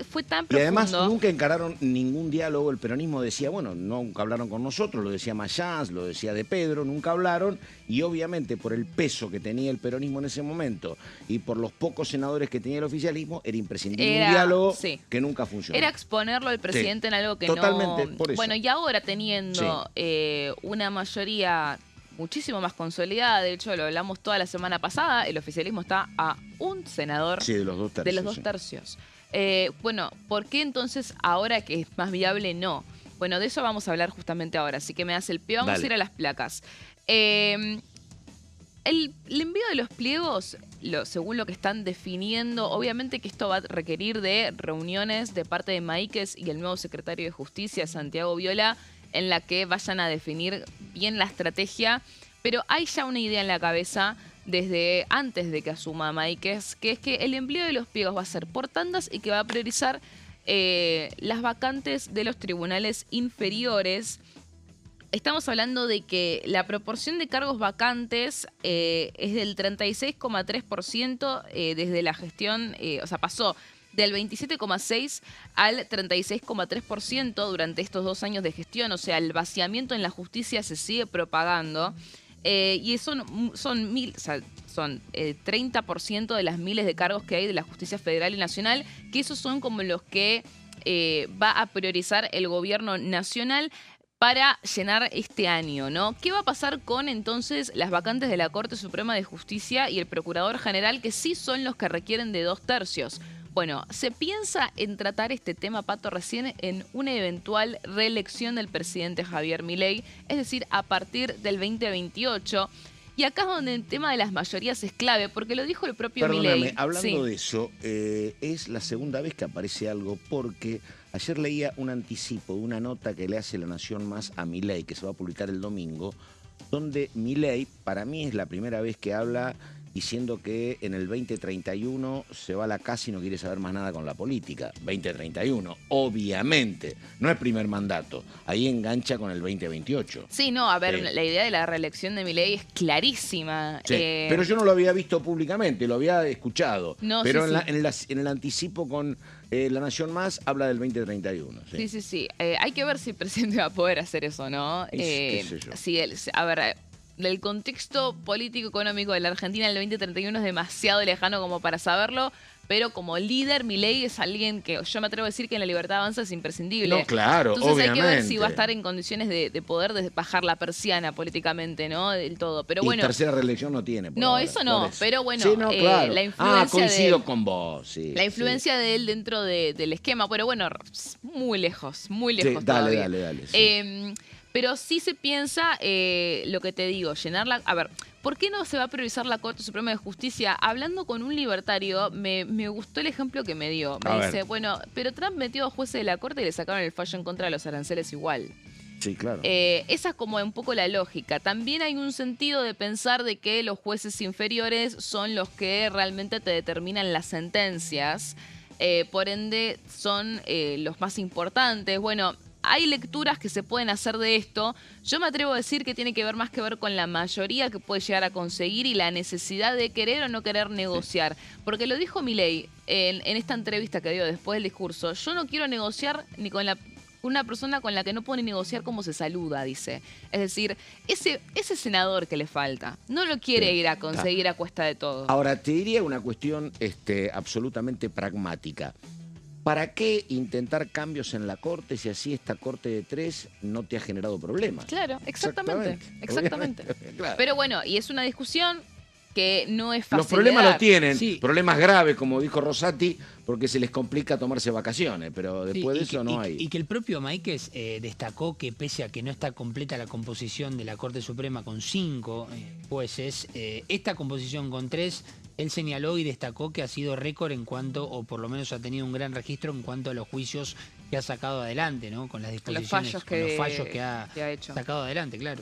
fue tan Y profundo. además nunca encararon ningún diálogo. El peronismo decía, bueno, nunca hablaron con nosotros, lo decía Mayans, lo decía De Pedro, nunca hablaron. Y obviamente por el peso que tenía el peronismo en ese momento y por los pocos senadores que tenía el oficialismo, era imprescindible un diálogo sí. que nunca funcionó. Era exponerlo al presidente en algo que Totalmente, no... por eso. Bueno, y ahora teniendo una mayoría muchísimo más consolidada, de hecho lo hablamos toda la semana pasada, el oficialismo está a un senador Sí, de los 2 tercios. de los 2 sí. tercios. Bueno, ¿por qué entonces ahora que es más viable no? Bueno, de eso vamos a hablar justamente ahora, así que me das el pie, vamos Dale. a ir a las placas. El envío de los pliegos, según lo que están definiendo, obviamente que esto va a requerir de reuniones de parte de Maíquez y el nuevo secretario de Justicia, Santiago Viola, en la que vayan a definir bien la estrategia, pero hay ya una idea en la cabeza desde antes de que asuma Maíquez, que es que el envío de los pliegos va a ser por tandas y que va a priorizar las vacantes de los tribunales inferiores. Estamos hablando de que la proporción de cargos vacantes es del 36,3% desde la gestión, pasó del 27,6% al 36,3% durante estos 2 años de gestión. O sea, el vaciamiento en la justicia se sigue propagando. Y son 30% de las miles de cargos que hay de la justicia federal y nacional, que esos son como los que va a priorizar el gobierno nacional para llenar este año, ¿no? ¿Qué va a pasar con entonces las vacantes de la Corte Suprema de Justicia y el Procurador General, que sí son los que requieren de 2 tercios? Bueno, se piensa en tratar este tema, Pato, recién en una eventual reelección del presidente Javier Milei, es decir, a partir del 2028. Y acá es donde el tema de las mayorías es clave, porque lo dijo el propio Milei. Perdóname, hablando Sí. de eso, es la segunda vez que aparece algo, porque ayer leía un anticipo de una nota que le hace La Nación Más a Milei, que se va a publicar el domingo, donde Milei, para mí es la primera vez que habla diciendo que en el 2031 se va a la casa y no quiere saber más nada con la política. 2031, obviamente, no es primer mandato, ahí engancha con el 2028. Sí, no, a ver, Sí. la idea de la reelección de Milei es clarísima. Sí, pero yo no lo había visto públicamente, lo había escuchado. No, pero sí, en el anticipo con La Nación Más habla del 2031. Sí. Sí. Hay que ver si el presidente va a poder hacer eso, ¿no? Qué sé yo. Sí, a ver, el contexto político-económico de la Argentina en el 2031 es demasiado lejano como para saberlo, pero como líder, Milei es alguien que yo me atrevo a decir que en la Libertad Avanza es imprescindible. No, claro, Entonces obviamente. hay que ver si va a estar en condiciones de poder bajar la persiana políticamente, ¿no? Del todo. Pero bueno. Y tercera reelección no tiene. No, ahora, eso no, por pero bueno, Sí, no, claro. la influencia coincido de- con vos, sí. La influencia de él dentro del esquema, pero bueno, muy lejos Sí, dale, todavía. dale. Sí. Pero sí se piensa, lo que te digo, llenarla... A ver, ¿por qué no se va a priorizar la Corte Suprema de Justicia? Hablando con un libertario, me gustó el ejemplo que me dio. Me A dice, ver. bueno, pero Trump metió a jueces de la Corte y le sacaron el fallo en contra de los aranceles igual. Sí, claro. Esa es como un poco la lógica. También hay un sentido de pensar de que los jueces inferiores son los que realmente te determinan las sentencias. Por ende, son los más importantes. Bueno, hay lecturas que se pueden hacer de esto. Yo me atrevo a decir que tiene que ver más que ver con la mayoría que puede llegar a conseguir y la necesidad de querer o no querer negociar. Porque lo dijo Milei en esta entrevista que dio después del discurso. Yo no quiero negociar ni con una persona con la que no puede negociar cómo se saluda, dice. Es decir, ese senador que le falta, no lo quiere ir a conseguir a cuesta de todo. Ahora, te diría una cuestión absolutamente pragmática. ¿Para qué intentar cambios en la Corte si así esta Corte de 3 no te ha generado problemas? Claro, exactamente. Claro. Pero bueno, y es una discusión que no es fácil. Los problemas los tienen, Sí. problemas graves, como dijo Rosati, porque se les complica tomarse vacaciones, pero después de eso no hay. Y que el propio Máiquez destacó que pese a que no está completa la composición de la Corte Suprema con 5 jueces, esta composición con 3, él señaló y destacó que ha sido récord en cuanto, o por lo menos ha tenido un gran registro en cuanto a los juicios que ha sacado adelante, ¿no? Con las disposiciones, los fallos que ha hecho. sacado adelante, claro.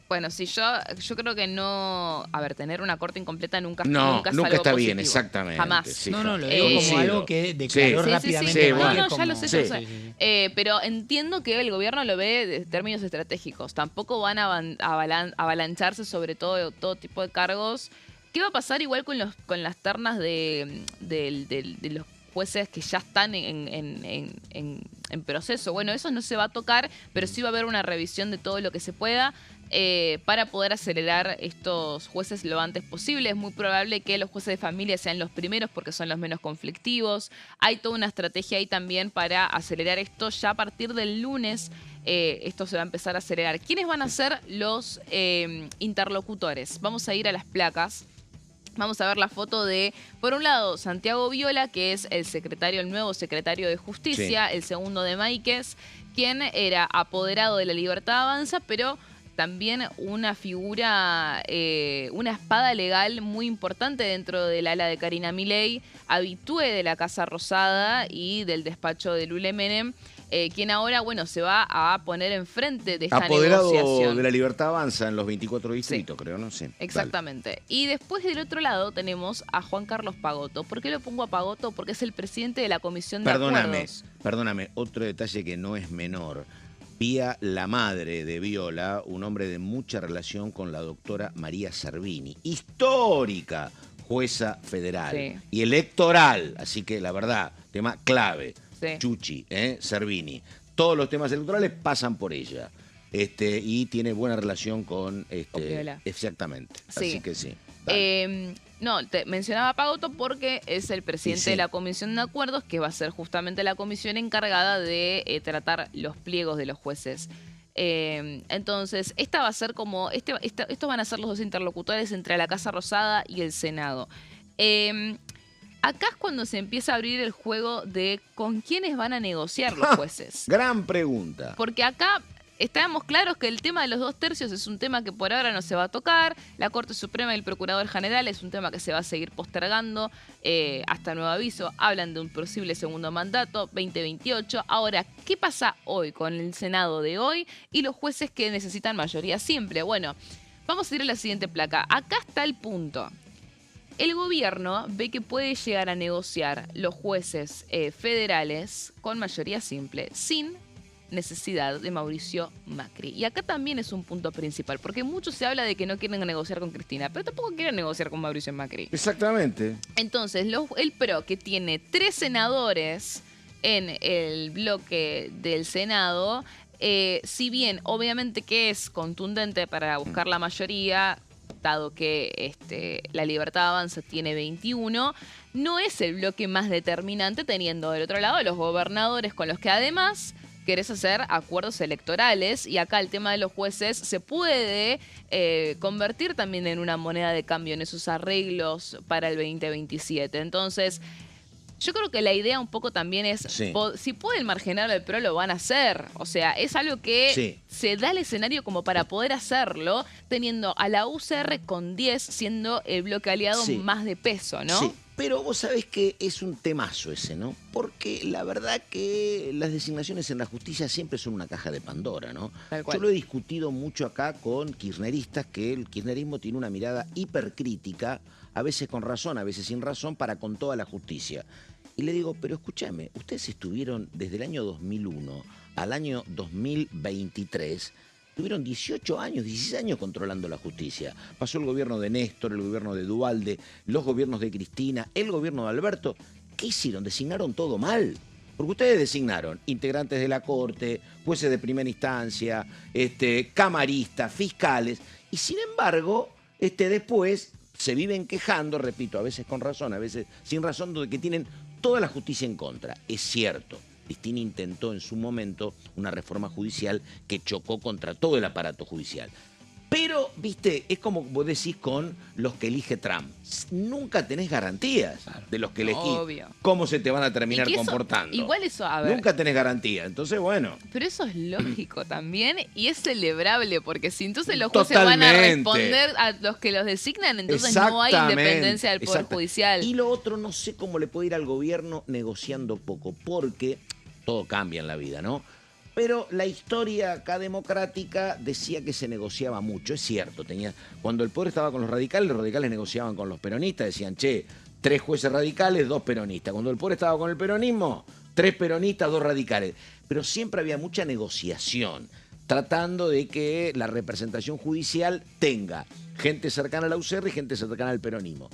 Bueno, sí, yo creo que no... A ver, tener una corte incompleta nunca es Nunca algo está positivo. bien, exactamente. Jamás. Sí, No, lo digo como algo que declaró rápidamente. Sí, Máiquez bueno. No, ya lo sé, como- ya lo sé. Pero entiendo que el gobierno lo ve de términos estratégicos. Tampoco van a avalancharse sobre todo tipo de cargos. ¿Qué va a pasar igual con las ternas de los jueces que ya están en proceso? Bueno, eso no se va a tocar, pero sí va a haber una revisión de todo lo que se pueda para poder acelerar estos jueces lo antes posible. Es muy probable que los jueces de familia sean los primeros porque son los menos conflictivos. Hay toda una estrategia ahí también para acelerar esto. Ya a partir del lunes esto se va a empezar a acelerar. ¿Quiénes van a ser los interlocutores? Vamos a ir a las placas. Vamos a ver la foto de, por un lado, Santiago Viola, que es el nuevo secretario de Justicia, el segundo de Máiquez, quien era apoderado de La Libertad Avanza, pero también una figura, una espada legal muy importante dentro del ala de Karina Milei, habitué de la Casa Rosada y del despacho de Lule Menem, quien ahora, bueno, se va a poner enfrente de esta Apoderado negociación. de La Libertad Avanza en los 24 distritos, creo, ¿no? Sí. Exactamente. Dale. Y después del otro lado tenemos a Juan Carlos Pagotto. ¿Por qué lo pongo a Pagotto? Porque es el presidente de la Comisión de Acuerdos. Perdóname, otro detalle que no es menor. Pía, la madre de Viola, un hombre de mucha relación con la doctora María Servini, histórica jueza federal y electoral, así que la verdad, tema clave. Chuchi, Servini. Todos los temas electorales pasan por ella. Y tiene buena relación con Viola. Exactamente. Sí. Así que sí. No, te mencionaba a Pagotto porque es el presidente de la Comisión de Acuerdos, que va a ser justamente la comisión encargada de tratar los pliegos de los jueces. Entonces, esta va a ser como... estos van a ser los dos interlocutores entre la Casa Rosada y el Senado. Acá es cuando se empieza a abrir el juego de con quiénes van a negociar los jueces. Gran pregunta. Porque acá estábamos claros que el tema de los 2/3 es un tema que por ahora no se va a tocar. La Corte Suprema y el Procurador General es un tema que se va a seguir postergando hasta nuevo aviso. Hablan de un posible segundo mandato, 2028. Ahora, ¿qué pasa hoy con el Senado de hoy y los jueces que necesitan mayoría simple? Bueno, vamos a ir a la siguiente placa. Acá está el punto. El gobierno ve que puede llegar a negociar los jueces federales con mayoría simple, sin necesidad de Mauricio Macri. Y acá también es un punto principal, porque mucho se habla de que no quieren negociar con Cristina, pero tampoco quieren negociar con Mauricio Macri. Exactamente. Entonces, el PRO, que tiene 3 senadores en el bloque del Senado, si bien obviamente que es contundente para buscar la mayoría, dado que La Libertad Avanza tiene 21, no es el bloque más determinante, teniendo del otro lado los gobernadores con los que además querés hacer acuerdos electorales, y acá el tema de los jueces se puede convertir también en una moneda de cambio en esos arreglos para el 2027. Entonces, yo creo que la idea un poco también es, si pueden marginar al PRO, lo van a hacer. O sea, es algo que se da el escenario como para poder hacerlo, teniendo a la UCR con 10 siendo el bloque aliado más de peso, ¿no? Sí, pero vos sabés que es un temazo ese, ¿no? Porque la verdad que las designaciones en la justicia siempre son una caja de Pandora, ¿no? Yo lo he discutido mucho acá con kirchneristas, que el kirchnerismo tiene una mirada hipercrítica, a veces con razón, a veces sin razón, para con toda la justicia. Y le digo, pero escúchame, ustedes estuvieron desde el año 2001 al año 2023, tuvieron 18 años, 16 años controlando la justicia. Pasó el gobierno de Néstor, el gobierno de Duhalde, los gobiernos de Cristina, el gobierno de Alberto. ¿Qué hicieron? Designaron todo mal. Porque ustedes designaron integrantes de la Corte, jueces de primera instancia, camaristas, fiscales, y sin embargo, después se viven quejando, repito, a veces con razón, a veces sin razón, de que tienen toda la justicia en contra. Es cierto, Cristina intentó en su momento una reforma judicial que chocó contra todo el aparato judicial. Pero, viste, es como vos decís con los que elige Trump. Nunca tenés garantías de los que elegís. Obvio. Cómo se te van a terminar comportando. Igual eso, a ver. Nunca tenés garantía. Entonces, bueno. Pero eso es lógico también y es celebrable, porque si entonces los jueces van a responder a los que los designan, entonces no hay independencia del Poder Judicial. Y lo otro, no sé cómo le puede ir al gobierno negociando poco, porque todo cambia en la vida, ¿no? Pero la historia acá democrática decía que se negociaba mucho, es cierto. Cuando el poder estaba con los radicales negociaban con los peronistas, decían, che, 3 jueces radicales, 2 peronistas. Cuando el poder estaba con el peronismo, 3 peronistas, 2 radicales. Pero siempre había mucha negociación, tratando de que la representación judicial tenga gente cercana a la UCR y gente cercana al peronismo.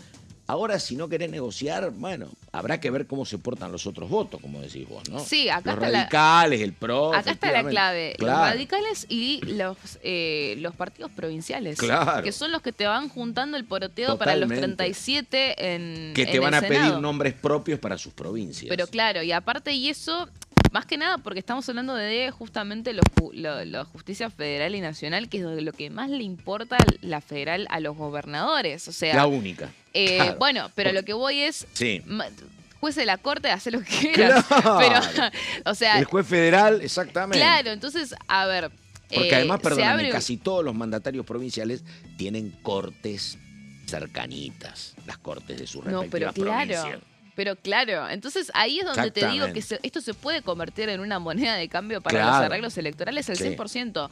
Ahora, si no querés negociar, bueno, habrá que ver cómo se portan los otros votos, como decís vos, ¿no? Sí, acá los está radicales, el PRO. Acá está la clave. Claro. Los radicales y los partidos provinciales. Claro. Que son los que te van juntando el poroteo Totalmente. para los 37 en Que te en van el a Senado. pedir nombres propios para sus provincias. Pero claro, y aparte y eso, más que nada porque estamos hablando de justamente la justicia federal y nacional, que es lo que más le importa la federal a los gobernadores. O sea, la única. Claro. Bueno, pero lo que voy es... Sí. Juez de la corte, hace lo que quieras. Claro. Pero, o sea... El juez federal, exactamente. Claro, entonces, a ver... Porque además, perdóname, abre... casi todos los mandatarios provinciales tienen cortes cercanitas, las cortes de sus respectivas provincias. Pero claro, entonces ahí es donde te digo que esto se puede convertir en una moneda de cambio para los arreglos electorales al 100%.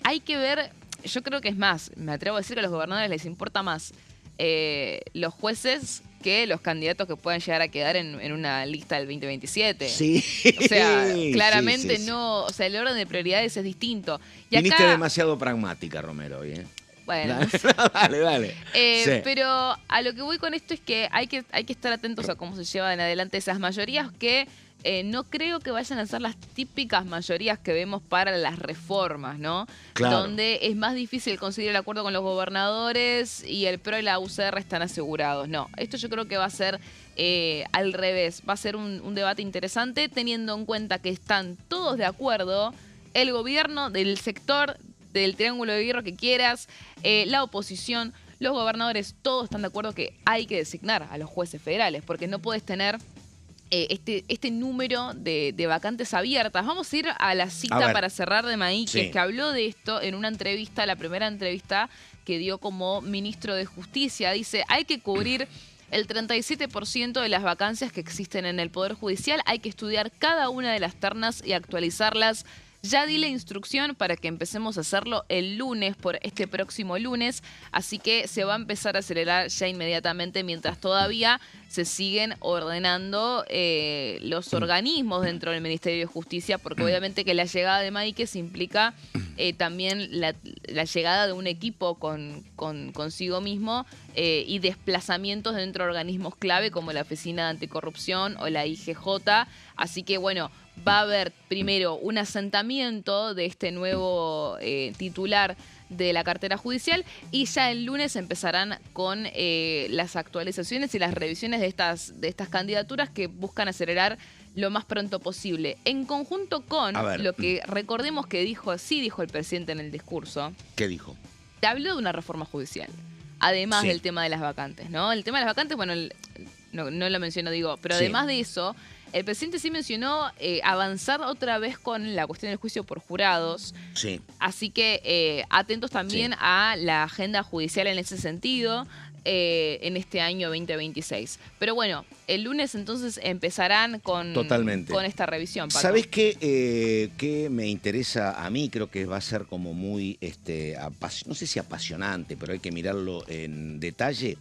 Hay que ver, yo creo que es más, me atrevo a decir que a los gobernadores les importa más los jueces que los candidatos que puedan llegar a quedar en una lista del 2027. Sí. O sea, claramente sí. no, o sea, el orden de prioridades es distinto. Y Viniste acá, demasiado pragmática, Romero, hoy, ¿eh? Bueno, dale. Sí. Pero a lo que voy con esto es que hay que estar atentos a cómo se llevan adelante esas mayorías que no creo que vayan a ser las típicas mayorías que vemos para las reformas, ¿no? Claro. Donde es más difícil conseguir el acuerdo con los gobernadores y el PRO y la UCR están asegurados. No, esto yo creo que va a ser al revés. Va a ser un debate interesante teniendo en cuenta que están todos de acuerdo, el gobierno del sector del triángulo de hierro que quieras, la oposición, los gobernadores, todos están de acuerdo que hay que designar a los jueces federales, porque no puedes tener este número de vacantes abiertas. Vamos a ir a la cita para cerrar de Maíquez, que habló de esto en una entrevista, la primera entrevista que dio como ministro de Justicia. Dice, hay que cubrir el 37% de las vacancias que existen en el Poder Judicial, hay que estudiar cada una de las ternas y actualizarlas. Ya di la instrucción para que empecemos a hacerlo el lunes, por este próximo lunes, así que se va a empezar a acelerar ya inmediatamente mientras todavía se siguen ordenando los organismos dentro del Ministerio de Justicia, porque obviamente que la llegada de Maíquez implica también la llegada de un equipo consigo mismo y desplazamientos dentro de organismos clave como la Oficina de Anticorrupción o la IGJ, así que bueno, va a haber primero un asentamiento de este nuevo titular de la cartera judicial y ya el lunes empezarán con las actualizaciones y las revisiones de estas candidaturas que buscan acelerar lo más pronto posible. En conjunto con lo que recordemos que dijo el presidente en el discurso. ¿Qué dijo? Te habló de una reforma judicial, además del tema de las vacantes, ¿no? El tema de las vacantes, bueno, no lo menciono, pero además de eso, el presidente sí mencionó avanzar otra vez con la cuestión del juicio por jurados. Sí. Así que atentos también a la agenda judicial en ese sentido en este año 2026. Pero bueno, el lunes entonces empezarán con esta revisión, Paco. ¿Sabés qué me interesa a mí? Creo que va a ser como muy, no sé si apasionante, pero hay que mirarlo en detalle.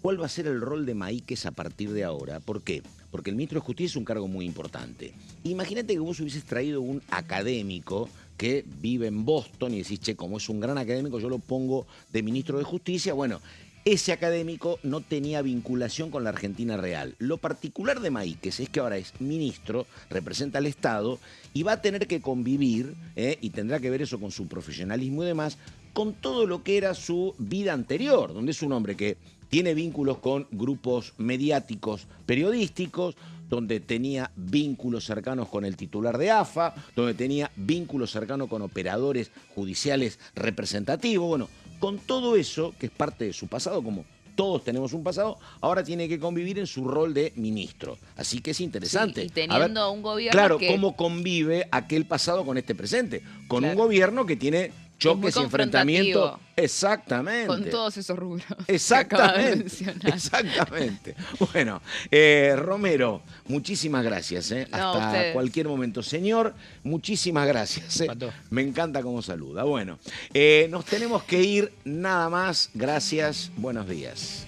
cuál va a ser el rol de Maíquez a partir de ahora. ¿Por qué? Porque el ministro de Justicia es un cargo muy importante. Imagínate que vos hubieses traído un académico que vive en Boston y decís, che, como es un gran académico, yo lo pongo de ministro de Justicia. Bueno, ese académico no tenía vinculación con la Argentina real. Lo particular de Maíquez es que ahora es ministro, representa al Estado y va a tener que convivir, y tendrá que ver eso con su profesionalismo y demás, con todo lo que era su vida anterior, donde es un hombre que tiene vínculos con grupos mediáticos periodísticos, donde tenía vínculos cercanos con el titular de AFA, donde tenía vínculos cercanos con operadores judiciales representativos. Bueno, con todo eso, que es parte de su pasado, como todos tenemos un pasado, ahora tiene que convivir en su rol de ministro. Así que es interesante. Sí, y teniendo un gobierno claro, que... cómo convive aquel pasado con este presente. Con Claro. un gobierno que tiene choques y enfrentamientos. Exactamente. Con todos esos rubros. Exactamente. Que acabas de mencionar. Exactamente. Bueno, Romero, muchísimas gracias. Hasta ustedes. cualquier momento. Señor, muchísimas gracias. Pato. Me encanta cómo saluda. Bueno, nos tenemos que ir nada más. Gracias. Buenos días.